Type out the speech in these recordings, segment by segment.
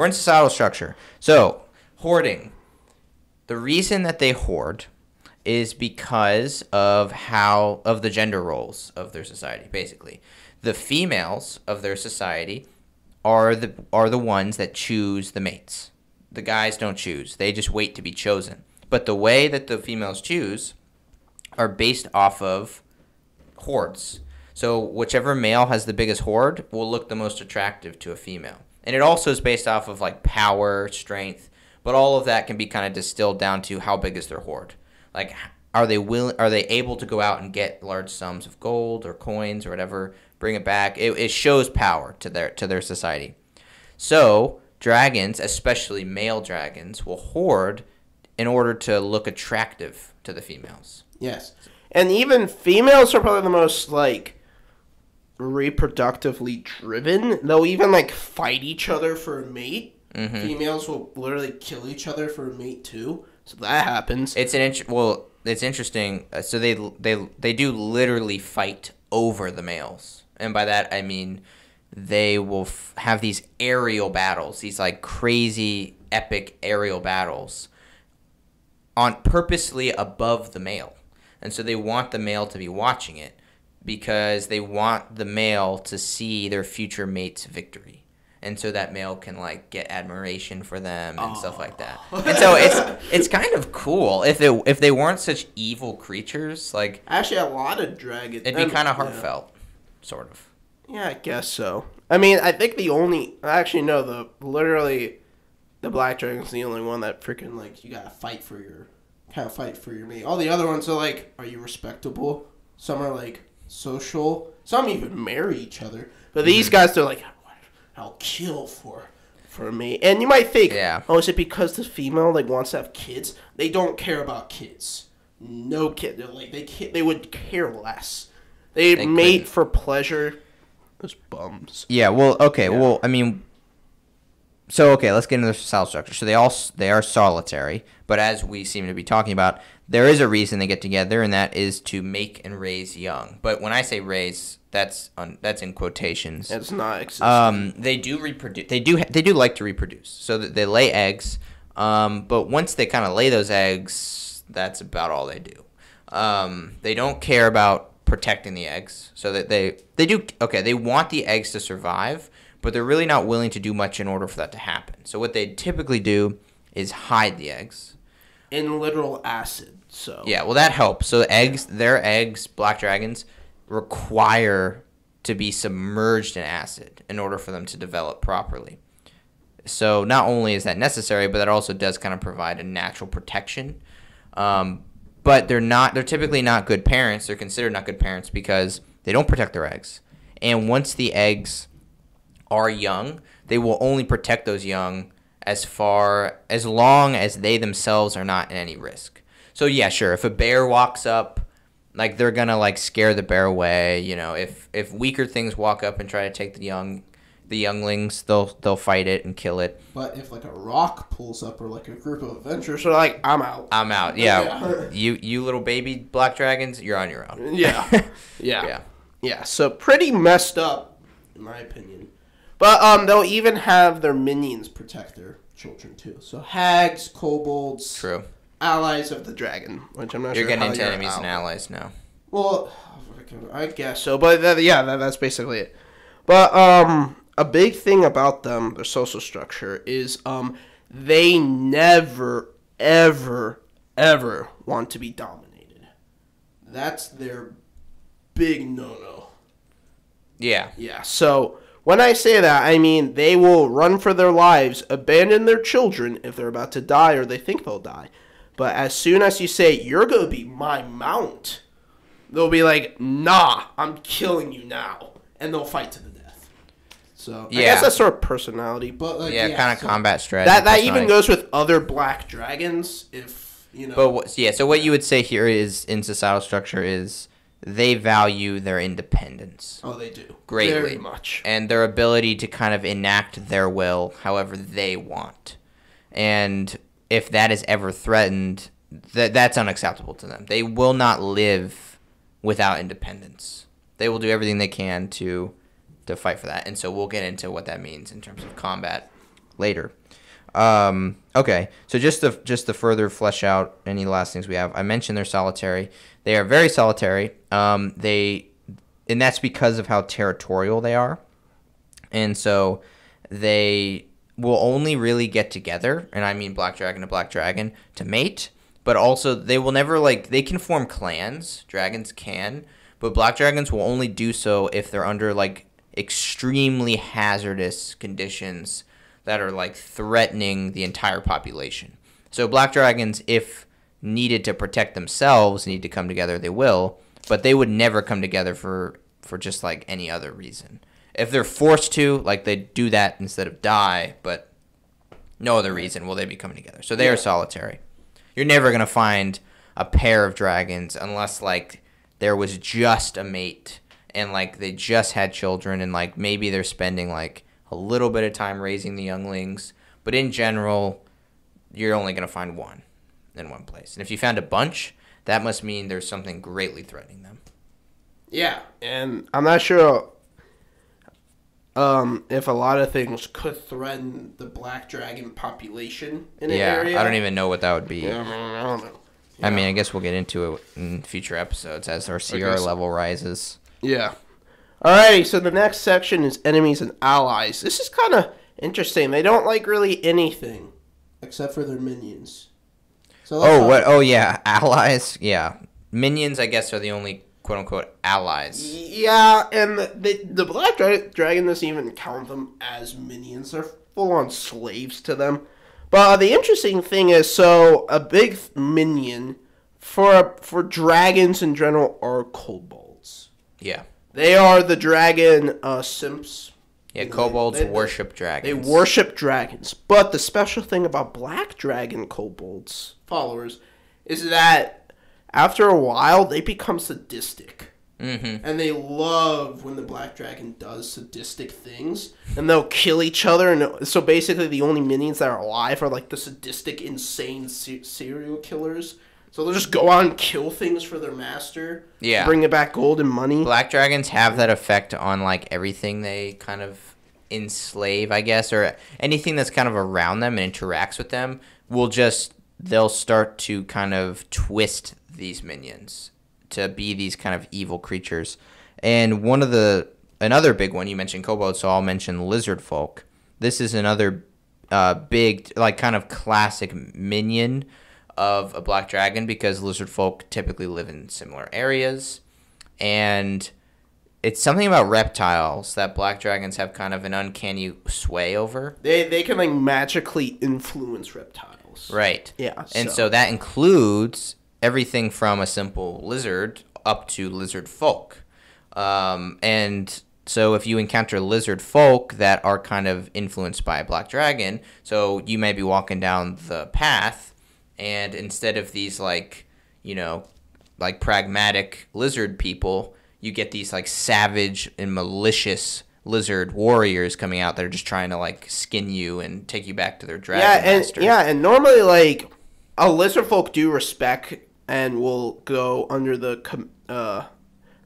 We're in societal structure. So, hoarding. The reason that they hoard is because of the gender roles of their society, basically. The females of their society are the ones that choose the mates. The guys don't choose. They just wait to be chosen. But the way that the females choose are based off of hoards. So whichever male has the biggest hoard will look the most attractive to a female. And it also is based off of like power, strength, but all of that can be kind of distilled down to how big is their hoard. Like, are they able to go out and get large sums of gold or coins or whatever, bring it back? It shows power to their society. So dragons, especially male dragons, will hoard in order to look attractive to the females. Yes. And even females are probably the most, like, reproductively driven. They'll even, like, fight each other for a mate. Mm-hmm. Females will literally kill each other for a mate, too. So that happens. It's interesting. So they do literally fight over the males. And by that, I mean they will have these aerial battles, these, like, crazy, epic aerial battles on purposely above the male. And so they want the male to be watching it because they want the male to see their future mate's victory. And so that male can, like, get admiration for them and stuff like that. And so it's kind of cool if they weren't such evil creatures. Like, actually, a lot of dragons. It'd be kind of heartfelt, sort of. Yeah, I guess so. I mean, I think the black dragon's the only one that freaking, like, you gotta fight for your mate. All the other ones are like, are you respectable? Some are like social. Some even marry each other. But these guys, they're like, I'll kill for me. And you might think, is it because the female, like, wants to have kids? They don't care about kids. No kid. They're like, they would care less. They mate for pleasure. Those bums. Yeah. Well. Okay. Yeah. Well, I mean. So, okay, let's get into the societal structure. So they are solitary, but as we seem to be talking about, there is a reason they get together, and that is to make and raise young. But when I say raise, that's in quotations. It's not existing. They do reproduce. They do like to reproduce. So they lay eggs, but once they kind of lay those eggs, that's about all they do. They don't care about protecting the eggs. So that they want the eggs to survive, but they're really not willing to do much in order for that to happen. So what they typically do is hide the eggs. In literal acid, so. Yeah, well, that helps. So their eggs, black dragons, require to be submerged in acid in order for them to develop properly. So not only is that necessary, but that also does kind of provide a natural protection. But they're typically not good parents. They're considered not good parents because they don't protect their eggs. And once the eggs are young, they will only protect those young as long as they themselves are not in any risk. So yeah, sure, if a bear walks up, like, they're gonna, like, scare the bear away. You know, if weaker things walk up and try to take the younglings, they'll fight it and kill it. But if, like, a rock pulls up or, like, a group of adventurers are like, I'm out. Yeah. You little baby black dragons, you're on your own. Yeah. So pretty messed up, in my opinion. But they'll even have their minions protect their children, too. So hags, kobolds. True. Allies of the dragon, which I'm not sure. You're getting into enemies and allies now. Well, I guess so. But that's basically it. But a big thing about them, their social structure, is they never, ever, ever want to be dominated. That's their big no-no. Yeah. Yeah, so when I say that, I mean they will run for their lives, abandon their children if they're about to die or they think they'll die. But as soon as you say, you're going to be my mount, they'll be like, nah, I'm killing you now. And they'll fight to the death. So I guess that's sort of personality. But like, kind of combat strategy. That even goes with other black dragons, if, you know. But so what you would say here is, in societal structure, is they value their independence. Oh, they do. Greatly. Very much. And their ability to kind of enact their will however they want. And if that is ever threatened, that's unacceptable to them. They will not live without independence. They will do everything they can to fight for that. And so we'll get into what that means in terms of combat later. Okay, so just to further flesh out any last things we have, I mentioned they're solitary. They are very solitary. And that's because of how territorial they are, and so they will only really get together, and I mean black dragon to black dragon, to mate. But also, they will never they can form clans. Dragons can, but black dragons will only do so if they're under extremely hazardous conditions that are threatening the entire population. So black dragons, if needed to protect themselves, need to come together, they will, but they would never come together for just any other reason. If they're forced to, they do that instead of die, but no other reason will they be coming together. So they are solitary. You're never going to find a pair of dragons unless there was just a mate and they just had children and maybe they're spending a little bit of time raising the younglings, but in general, you're only going to find one in one place. And if you found a bunch, that must mean there's something greatly threatening them. Yeah, and I'm not sure if a lot of things could threaten the black dragon population in an area. Yeah, I don't even know what that would be. Yeah, I don't know. Yeah. I mean, I guess we'll get into it in future episodes as our Sierra level rises. Yeah. Alrighty, so the next section is enemies and allies. This is kind of interesting. They don't like really anything except for their minions. So Oh, yeah, allies. Yeah, minions. I guess are the only quote unquote allies. Yeah, and the black dragon doesn't even count them as minions. They're full on slaves to them. But the interesting thing is, so a big minion for dragons in general are kobolds. Yeah. They are the dragon simps. Yeah, kobolds worship dragons. They worship dragons. But the special thing about black dragon kobolds followers is that after a while, they become sadistic. Mm-hmm. And they love when the black dragon does sadistic things. And they'll kill each other. And so basically the only minions that are alive are the sadistic, insane serial killers. So they'll just go out and kill things for their master. Yeah. Bring it back gold and money. Black dragons have that effect on everything they kind of enslave, I guess, or anything that's kind of around them and interacts with them they'll start to kind of twist these minions to be these kind of evil creatures. And another big one, you mentioned kobolds, so I'll mention lizard folk. This is another big, kind of classic minion of a black dragon because lizard folk typically live in similar areas, and it's something about reptiles that black dragons have kind of an uncanny sway over. They can magically influence reptiles. Right. Yeah. And so that includes everything from a simple lizard up to lizard folk. And so if you encounter lizard folk that are kind of influenced by a black dragon, so you may be walking down the path and instead of these pragmatic lizard people, you get these savage and malicious lizard warriors coming out that are just trying to skin you and take you back to their dragon master. And normally a lizard folk do respect and will go under the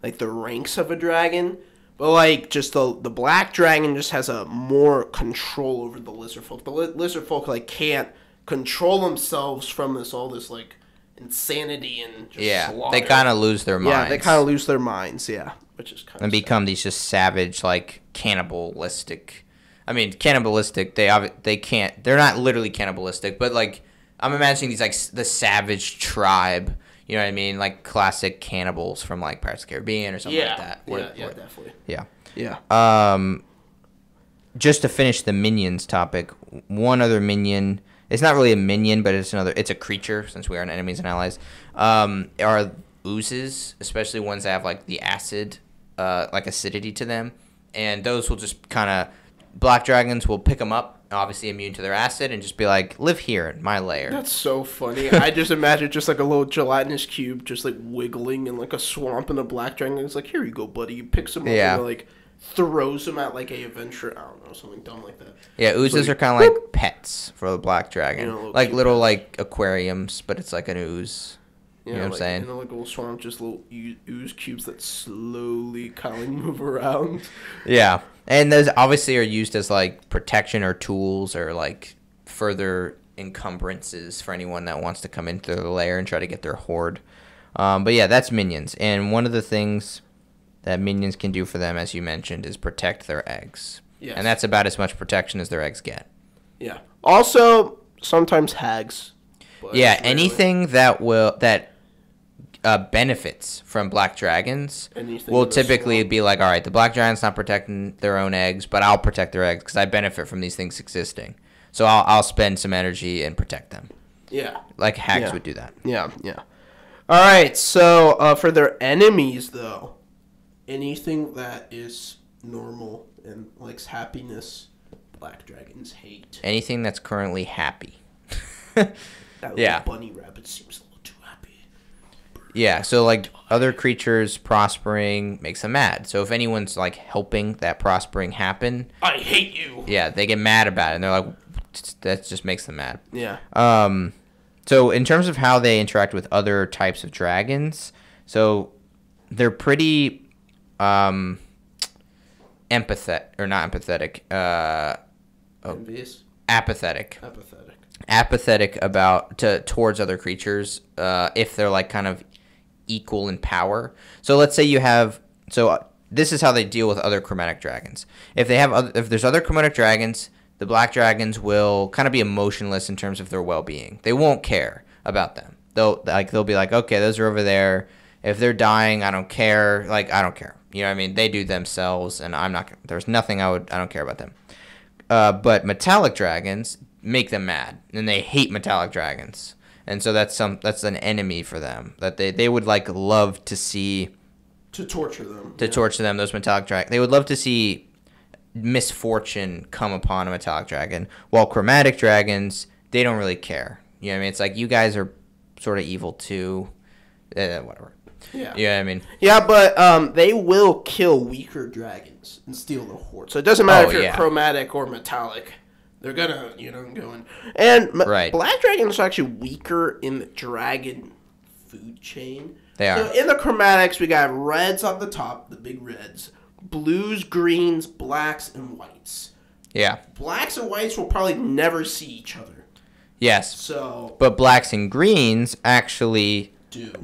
the ranks of a dragon, but just the black dragon just has a more control over the lizard folk. The lizard folk can't control themselves from this insanity and just slaughter. They kind of lose their minds. Yeah, they kind of lose their minds. Yeah, which is kind of and become these just savage cannibalistic. I mean, cannibalistic. They can't. They're not literally cannibalistic, but I'm imagining these the savage tribe. You know what I mean? Classic cannibals from Pirates of the Caribbean or something like that. Yeah, definitely. Yeah. Yeah. Just to finish the minions topic, one other minion. It's not really a minion, but it's a creature, since we are enemies and allies. Are oozes, especially ones that have the acid, acidity to them, and those will just kind of black dragons will pick them up, obviously immune to their acid, and just be live here in my lair. That's so funny. I just imagine just a little gelatinous cube just wiggling in a swamp, and a black dragon is here you go, buddy. He picks him up and throws him at a adventure. I don't know, something dumb like that. Yeah, oozes are kind of pets for the black dragon, little aquariums, but it's an ooze. You know what I'm saying? In a little swamp, just little ooze cubes that slowly kind of like move around. Yeah. And those obviously are used as like protection or tools or like further encumbrances for anyone that wants to come into the lair and try to get their hoard. But yeah, that's minions. And one of the things that minions can do for them, as you mentioned, is protect their eggs. Yes. And that's about as much protection as their eggs get. Yeah. Also, sometimes hags. Yeah, anything that benefits from black dragons will typically be like, all right, the black dragon's not protecting their own eggs, but I'll protect their eggs because I benefit from these things existing. So I'll spend some energy and protect them. Yeah. Like hags would do that. Yeah, yeah. All right, so for their enemies, though, anything that is normal and likes happiness, black dragons hate. Anything that's currently happy. That little bunny rabbit seems a little too happy. Yeah, so like other creatures prospering makes them mad. So if anyone's like helping that prospering happen, I hate you. Yeah, they get mad about it, and they're like, that just makes them mad. Yeah. So in terms of how they interact with other types of dragons, so they're pretty apathetic towards other creatures if they're like kind of equal in power. So let's say this is how they deal with other chromatic dragons. If there's other chromatic dragons, the black dragons will kind of be emotionless in terms of their well-being. They won't care about them. They'll be like, okay, those are over there. If they're dying, I don't care. Like, I don't care. You know what I mean? They do themselves, and there's nothing I don't care about them. But metallic dragons make them mad, and they hate metallic dragons. And so that's an enemy for them that they would like love to see. To torture them. Torture them, those metallic dragons. They would love to see misfortune come upon a metallic dragon, while chromatic dragons, they don't really care. You know what I mean? It's like, you guys are sort of evil too. Whatever. Yeah. You know what I mean? Yeah, but they will kill weaker dragons and steal the hoard. So it doesn't matter if you're chromatic or metallic. They're gonna, go in. And black dragons are actually weaker in the dragon food chain. They are. So in the chromatics, we got reds on the top, the big reds. Blues, greens, blacks, and whites. Yeah. Blacks and whites will probably never see each other. Yes. But blacks and greens actually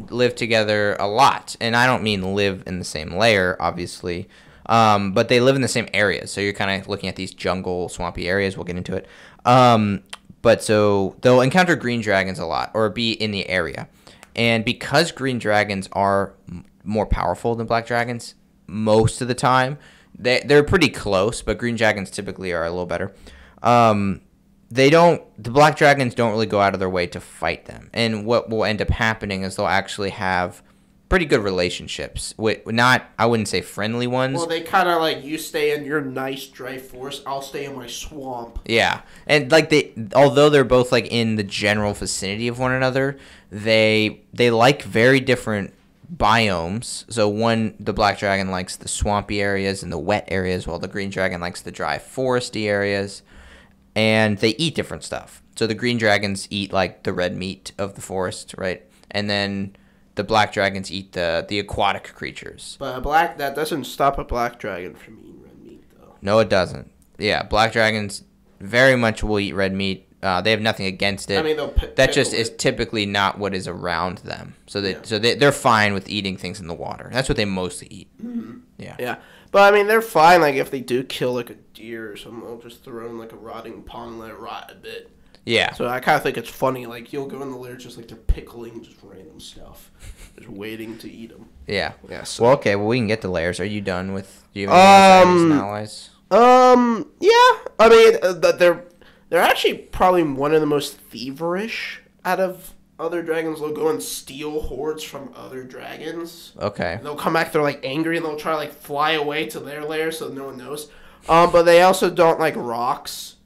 live together a lot. And I don't mean live in the same layer, obviously. But they live in the same areas. So you're kind of looking at these jungle, swampy areas. We'll get into it. But so they'll encounter green dragons a lot or be in the area. And because green dragons are more powerful than black dragons, most of the time, they're pretty close, but green dragons typically are a little better. The black dragons don't really go out of their way to fight them. And what will end up happening is they'll actually have pretty good relationships with I wouldn't say friendly ones. Well, they kind of like, you stay in your nice dry forest, I'll stay in my swamp. Yeah. And like although they're both like in the general vicinity of one another, they like very different biomes. So the black dragon likes the swampy areas and the wet areas, while the green dragon likes the dry foresty areas. And they eat different stuff. So the green dragons eat like the red meat of the forest, right? And then the black dragons eat the aquatic creatures. But that doesn't stop a black dragon from eating red meat, though. No, it doesn't. Yeah, black dragons very much will eat red meat. They have nothing against it. I mean, that just is typically not what is around them. So they're fine with eating things in the water. That's what they mostly eat. Mm-hmm. Yeah. Yeah. But I mean, they're fine. Like if they do kill like a deer or something, they'll just throw in like a rotting pond and let it rot a bit. Yeah. So I kind of think it's funny. Like you'll go in the lair just like they're pickling just random stuff, just waiting to eat them. Yeah. Yeah. So. Well, okay. Well, we can get to layers. Are you done with? Do you have any allies? Yeah. I mean, they're actually probably one of the most thieverish out of other dragons. They'll go and steal hoards from other dragons. Okay. And they'll come back, they're like angry, and they'll try to like fly away to their lair so no one knows. But they also don't like rocks.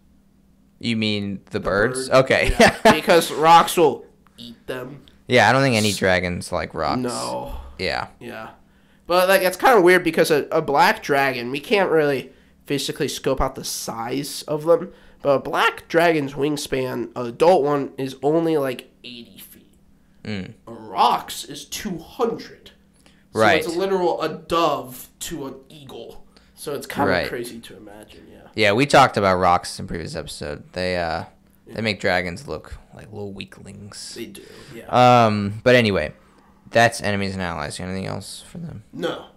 You mean the birds? Okay. Yeah, because rocks will eat them. Yeah, I don't think any dragons like rocks. No. Yeah. Yeah. But like it's kind of weird because a black dragon, we can't really physically scope out the size of them. But a black dragon's wingspan, an adult one, is only like 80 feet. Mm. A roc's is 200. So Right. it's literal a dove to an eagle. So it's kind of Right. crazy to imagine, yeah. Yeah, we talked about rocks in previous episode. They make dragons look like little weaklings. They do, yeah. But anyway, that's enemies and allies. Anything else for them? No.